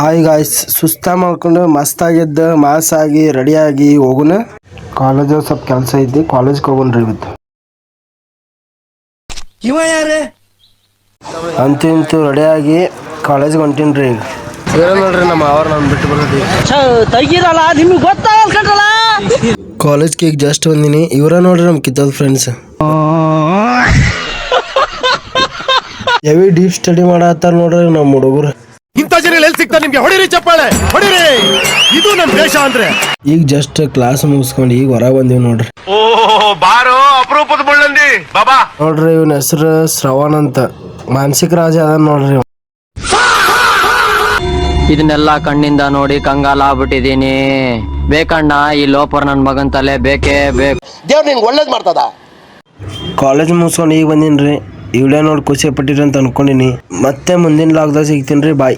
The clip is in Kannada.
ಹಾಯ್ ಗಾಯ್ಸ್, ಸುಸ್ತ ಮಾಡ್ಕೊಂಡು ಮಸ್ತಾಗಿದ್ದ ಮಾಸಾಗಿ ರೆಡಿಯಾಗಿ ಹೋಗುನ. ಕಾಲೇಜ್ ಸ್ವಲ್ಪ ಕೆಲಸ ಐತಿ, ಕಾಲೇಜ್ಗೆ ಹೋಗೋಣ್ರಿ ಇವತ್ತು. ಇವ ಯಾರೇ ಅಂತೂ ಇಂತೂ ರೆಡಿಯಾಗಿ ಕಾಲೇಜ್ಗೆ ಹೊಂಟೀನ್ರಿ. ಈಗ ನೋಡ್ರಿ ನಮ್ಮ ಅವ್ರು ನಾನು ಬಿಟ್ಟು ಬರೋದಿ ತೆಗಿರಲ್ಲ, ನಿಮ್ಗೆ ಗೊತ್ತಾಗಲ್ಲ. ಕಾಲೇಜ್ಗೆ ಈಗ ಜಸ್ಟ್ ಬಂದಿನಿ. ಇವರ ನೋಡ್ರಿ ನಮ್ಮ ಕಿತ್ತದ ಫ್ರೆಂಡ್ಸ್. ಹೆವಿ ಡೀಪ್ ಸ್ಟಡಿ ಮಾಡತ್ತಾರ ನೋಡ್ರಿ ನಮ್ಮ ಹುಡುಗರು. ಇಂಥ ಜನ ಎಲ್ಲಿ ಸಿಗ್ತಾರೆ ನಿಮ್ಗೆ? ಹೊಡಿರಿ ಚಪ್ಪಾಳೆ, ಹೊಡಿರಿ. ಇದು ನಮ್ಮ ದೇಶ ಅಂದ್ರೆ. ಈಗ ಜಸ್ಟ್ ಕ್ಲಾಸ್ ಮುಗಿಸ್ಕೊಂಡು ಈಗ ಹೊರ ಬಂದೀವಿ ನೋಡ್ರಿ. ಬಾರೋ ಅಪರೂಪದ ಮುಳ್ಳಂದಿ ಬಾಬಾ. ನೋಡ್ರಿ ಇವನ ಹೆಸರು ಶ್ರವಣ್ ಅಂತ, ಮಾನಸಿಕ ರಾಜ ಅದ ನೋಡ್ರಿ. ಇದನ್ನೆಲ್ಲ ಕಣ್ಣಿಂದ ನೋಡಿ ಕಂಗಾಲ ಆಗ್ಬಿಟ್ಟಿದೀನಿ. ಬೇಕಣ್ಣ ಈ ಲೋಪರ್ ನನ್ ಮಗನ್ ತಲೆ ಬೇಕೇ ಬೇಕು. ದೇವ್ರು ನಿನ್ಗೆ ಒಳ್ಳೇದ್ ಮಾಡ್ತದ. ಕಾಲೇಜ್ ಮುಗಿಸ್ಕೊಂಡು ಈಗ ಬಂದೀನಿ. ವಿಡಿಯೋ ನೋಡಿ ಖುಷಿ ಪಟ್ಟಿರಿ ಅಂತ ಅನ್ಕೊಂಡಿನಿ. ಮತ್ತೆ ಮುಂದಿನ ಲಾಗ್ದಾಗ ಸಿಗ್ತೀನಿ ರೀ. ಬಾಯ್.